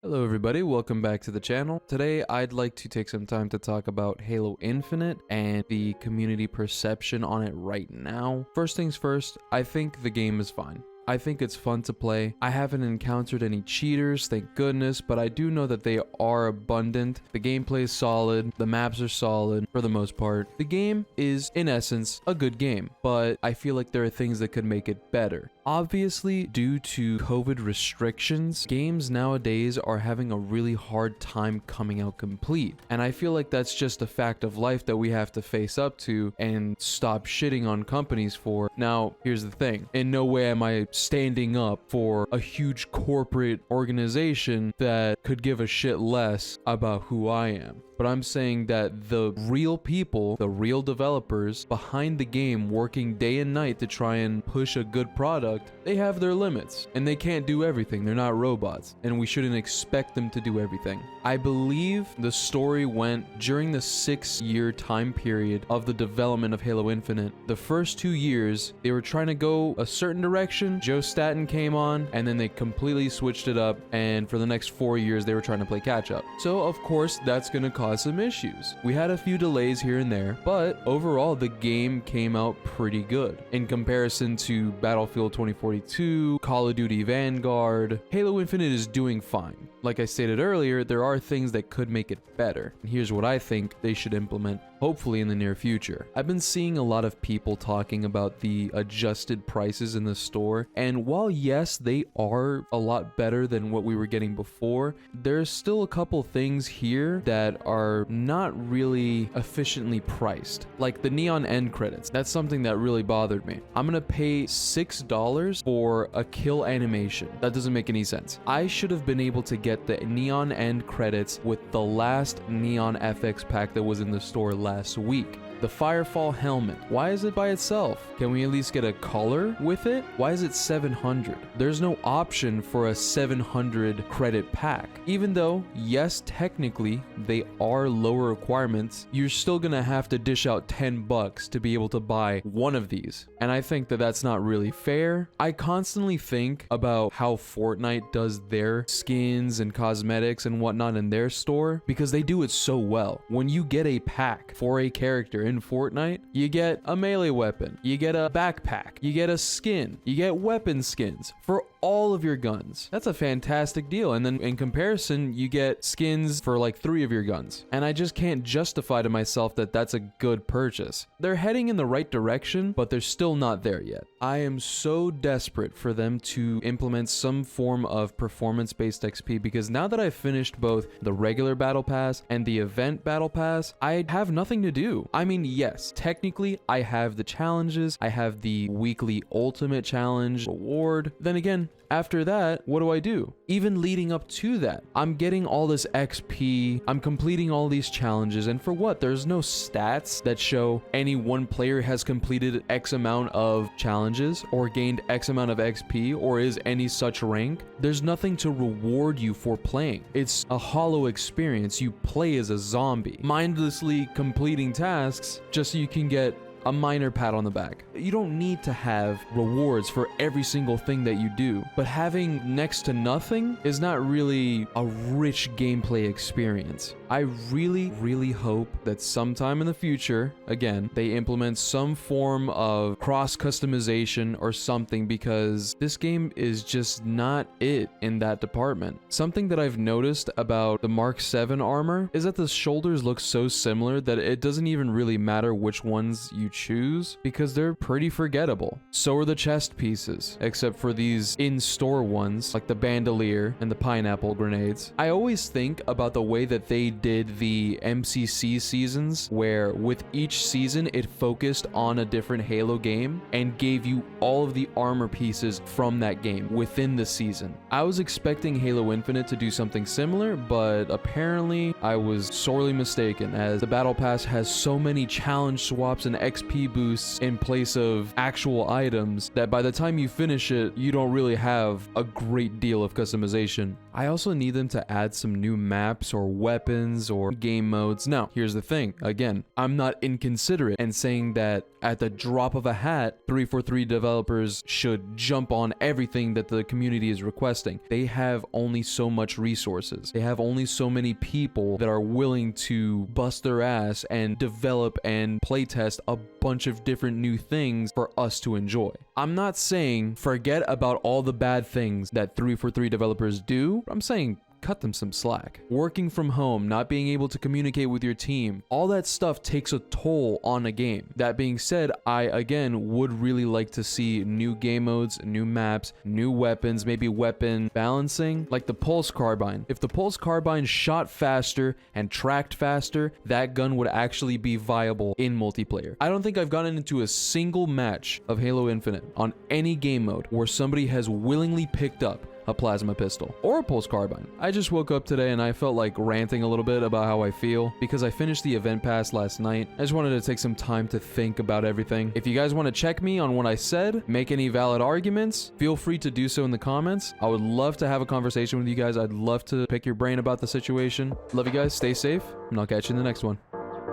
Hello everybody, welcome back to the channel. Today I'd like to take some time to talk about Halo Infinite and the community perception on it right now. First things first, I think the game is fine. I think it's fun to play. I haven't encountered any cheaters, thank goodness, but I do know that they are abundant. The gameplay is solid, the maps are solid for the most part. The game is, in essence, a good game, but I feel like there are things that could make it better. Obviously, due to COVID restrictions, games nowadays are having a really hard time coming out complete. And I feel like that's just a fact of life that we have to face up to and stop shitting on companies for. Now, here's the thing. In no way am I standing up for a huge corporate organization that could give a shit less about who I am. But I'm saying that the real people, the real developers behind the game working day and night to try and push a good product, they have their limits and they can't do everything. They're not robots and we shouldn't expect them to do everything. I believe the story went during the 6-year time period of the development of Halo Infinite. The first 2 years, they were trying to go a certain direction. Joe Staten came on and then they completely switched it up. And for the next 4 years, they were trying to play catch up. So of course, that's going to cause some issues. We had a few delays here and there, but overall the game came out pretty good. In comparison to Battlefield 2042, Call of Duty Vanguard, Halo Infinite is doing fine. Like I stated earlier, there are things that could make it better. And here's what I think they should implement, hopefully in the near future. I've been seeing a lot of people talking about the adjusted prices in the store, and while yes, they are a lot better than what we were getting before, there's still a couple things here that are not really efficiently priced. Like the neon end credits. That's something that really bothered me. I'm gonna pay $6 for a kill animation. That doesn't make any sense. I should have been able to get the neon end credits with the last Neon FX pack that was in the store last week. The Firefall helmet, why is it by itself? Can we at least get a color with it? Why is it 700? There's no option for a 700 credit pack. Even though, yes, technically, they are lower requirements, you're still gonna have to dish out $10 to be able to buy one of these. And I think that that's not really fair. I constantly think about how Fortnite does their skins and cosmetics and whatnot in their store because they do it so well. When you get a pack for a character in Fortnite, you get a melee weapon, you get a backpack, you get a skin, you get weapon skins for all of your guns. That's a fantastic deal. And then in comparison, you get skins for like 3 of your guns. And I just can't justify to myself that that's a good purchase. They're heading in the right direction, but they're still not there yet. I am so desperate for them to implement some form of performance-based XP because now that I've finished both the regular battle pass and the event battle pass, I have nothing to do. I mean, yes, technically I have the challenges. I have the weekly ultimate challenge reward. Then again, after that, what do? Even leading up to that, I'm getting all this XP, I'm completing all these challenges, and for what? There's no stats that show any one player has completed X amount of challenges or gained X amount of XP or is any such rank. There's nothing to reward you for playing. It's a hollow experience. You play as a zombie, mindlessly completing tasks just so you can get a minor pat on the back. You don't need to have rewards for every single thing that you do, but having next to nothing is not really a rich gameplay experience. I really hope that sometime in the future, again, they implement some form of cross customization or something because this game is just not it in that department. Something that I've noticed about the Mark 7 armor is that the shoulders look so similar that it doesn't even really matter which ones you choose because they're pretty forgettable. So are the chest pieces, except for these in-store ones like the bandolier and the pineapple grenades. I always think about the way that they did the MCC seasons, where with each season it focused on a different Halo game and gave you all of the armor pieces from that game within the season. I was expecting Halo Infinite to do something similar, but apparently I was sorely mistaken as the Battle Pass has so many challenge swaps and XP boosts in place of actual items that by the time you finish it, you don't really have a great deal of customization. I also need them to add some new maps or weapons or game modes. Now, here's the thing. Again, I'm not inconsiderate and saying that at the drop of a hat, 343 developers should jump on everything that the community is requesting. They have only so much resources. They have only so many people that are willing to bust their ass and develop and playtest a bunch of different new things for us to enjoy. I'm not saying forget about all the bad things that 343 developers do. I'm saying cut them some slack. Working from home, not being able to communicate with your team, all that stuff takes a toll on a game. That being said, I again would really like to see new game modes, new maps, new weapons, maybe weapon balancing, like the pulse carbine. If the pulse carbine shot faster and tracked faster, that gun would actually be viable in multiplayer. I don't think I've gotten into a single match of Halo Infinite on any game mode where somebody has willingly picked up a plasma pistol or a pulse carbine. I just woke up today and I felt like ranting a little bit about how I feel because I finished the event pass last night. I just wanted to take some time to think about everything. If you guys want to check me on what I said, make any valid arguments, feel free to do so in the comments. I would love to have a conversation with you guys. I'd love to pick your brain about the situation. Love you guys, stay safe, and I'll catch you in the next one.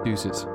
Deuces.